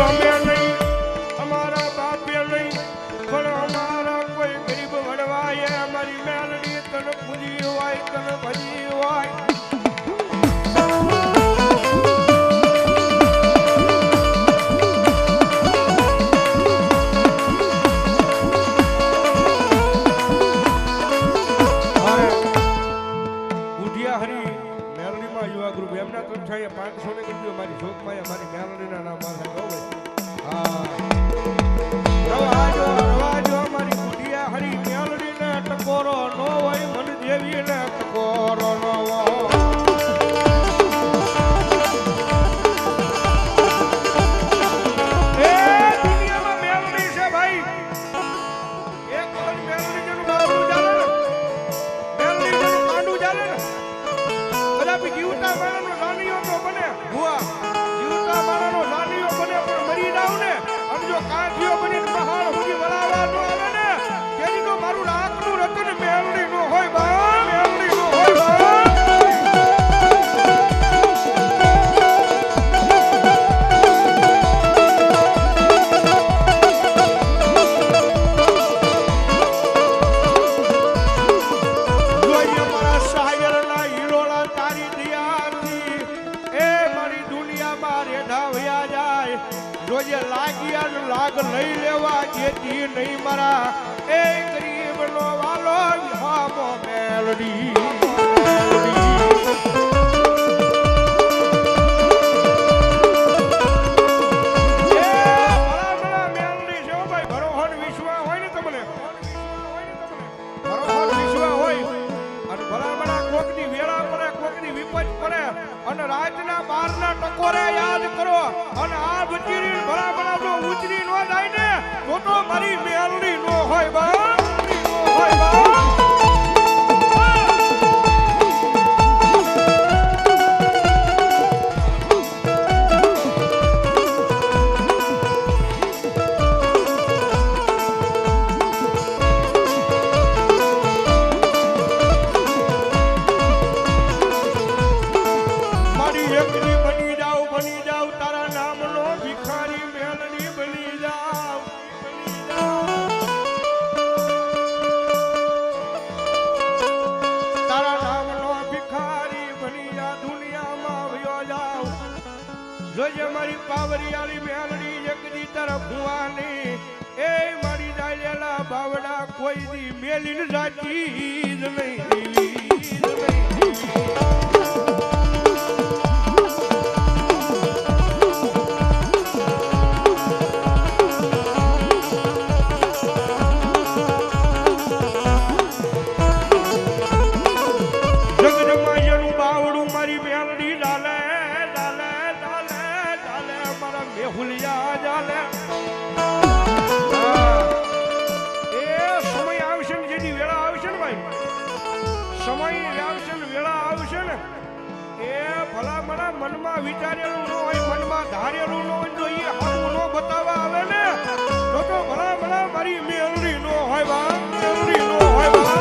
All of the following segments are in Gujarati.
અમે નહીં, અમારા બાપે નહીં, પણ અમારા કોઈ ગરીબ વડવાએ અમારી મેલડી તને પૂજી હોય, તને ભજી હોય. યુવા ગ્રુપ એમના તરફથી 500 ને કરી દો મારી જોગમાં મારી મેલડીના નામ આવે ગૌ. હા રવાજો મારી ગુડિયા હરી મેલડીને ટકોરો નો હોય, મન દેવીને ટકોરો નો હોય. એ દુનિયામાં મેલડી છે ભાઈ, એક કોઈ મેલડી જેનું બાબુ ચાલે ને, મેલડી જેનું કાંડું ચાલે ને, કદાપી જીવતા માણસનો નાનીઓ તો બને ભુવા, જીવતા માણસનો નાનીઓ બને પણ મરી જાવ ને અને જો કાંઠીઓ બનીને પહાડ સુધી વળાવવા નો આવે ને તેની તો મારું રાખનું રતન મેલડી નો હોય બા, મેલડી નો હોય બા. જોજે લાગિયા લાગ લઈ લેવા જેતી નહીં મારા એ ગરીબ નો વાલો હામો મેલડી. અને રાતના 12 ના ટકોરે યાદ કરો અને આ બચીરી ભલા જો ઉચરી નો જાય ને તો મારી મેલડી નો હોય બા, નો હોય બા. બની જાવ તારા નામનો ભિખારી મેલડી બની જાવ, તારા નામનો ભિખારી બની જા, દુનિયામાં વયો જાવ. જોજે મારી પાવરિયાળી મેલડી એકદી તરફ ભુવાની એ મારી જાયેલા બાવડા કોઈ દી મેલીને જાતી જ નહીં. હુલિયા જાલે એ સમય આવશે ને, જેની વેળા આવશે ને ભાઈ, સમય આવશે ને વેળા આવશે ને એ ભલા મના મનમાં વિચારેલું ન હોય, મનમાં ધારેલું ન હોય, જો એ હરવું ન બતાવવા આવે ને તો ભલા મના મારી મેલડી ન હોય બા, મેલડી ન હોય બા.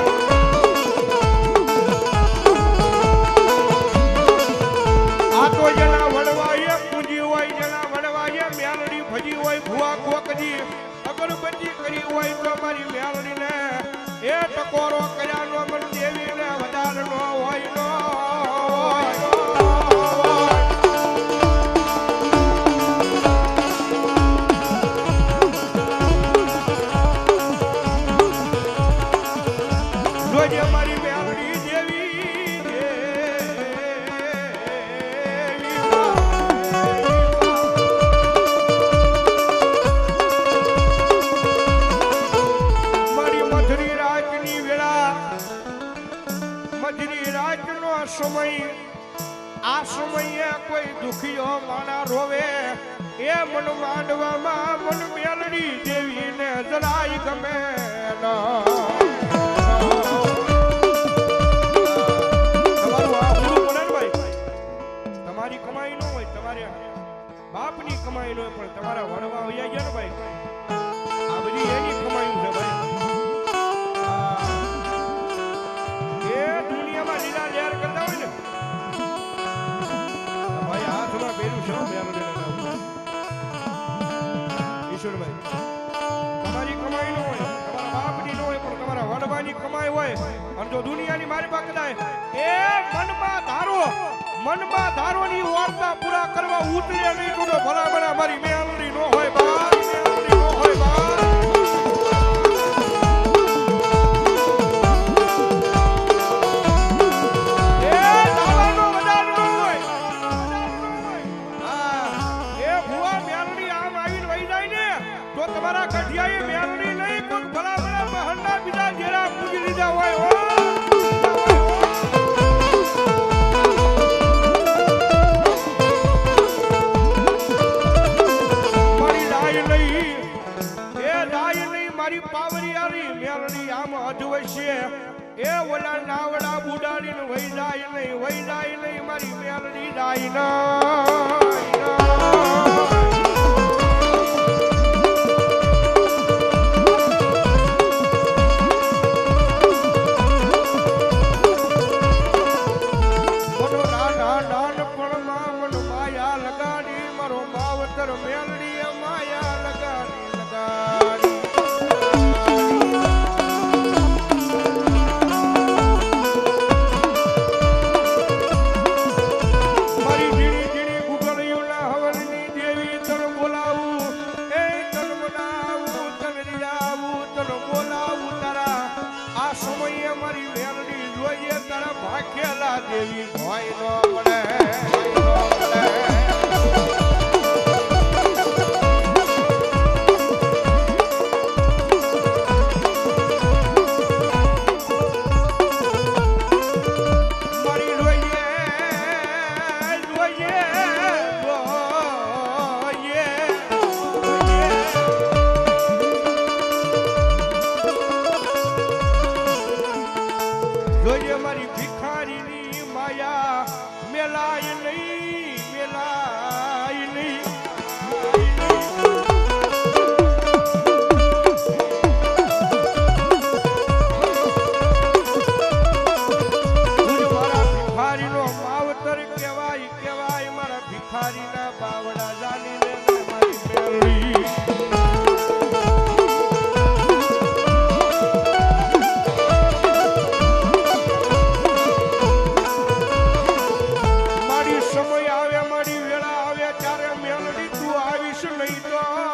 આ તો જેના વડવાએ પૂંજી હોય, જેના મેલડી ભજી હોય, ભુવા કોકજી અગરબત્તી કરી હોય તો મારી મેલડીને એ ટકોરો કર્યાનો મન દેવીને વધાર નો હોય નો. જોજે મારી મેલડી દેવી સમય, આ સમયે કોઈ દુખીઓ માણા રોવે એ મન માંડવામાં મન મેલડી દેવીને જરાય ગમે ના. તમારું આ પૂરું પડે ને ભાઈ, તમારી કમાઈ ન હોય, તમારે બાપની કમાઈ ન હોય, પણ તમારા વડવા વયા ગયા ને ભાઈ, આ બધી એની કમાઈ છે ભાઈ. લીલા લહેર કરતા હોય ને ભાઈ, હાથમાં પહેર્યું છે મેલડીના નામ. કિશોરભાઈ તમારી કમાઈ ન હોય તમારા બાપની ન હોય પણ તમારા વડવાની કમાઈ હોય અને જો દુનિયાની મારી પાસે કદાય એ મનમાં ધારોની વાર્તા પૂરા કરવા ઉતરે નહીં તો ભલામણા મારી મેલડી ન હોય બા મેલડી ન હોય બા તમારા કઠિયાએ મેલડી નહીં કોક ભલા બહારના બીજા જેરા પૂજી લીધા હોય મારી ડાય નહીં મારી પાવરિયારી મેલડી આમ અધવશ્ય એ ઓલા નાવડા બુડાડીને વહી જાય નહીં મારી મેલડી ડાય ના દેવી ભોય નો પડે મારી ભિખારીની માયા મેલાય નહીં મારા ભિખારીનો માવતર કહેવાય મારા ભિખારીના બાવડા જાની લે મારી મેલડી સમય આવે મારી વેળા આવે ત્યારે મેલડી તું આવીશ નહીં તો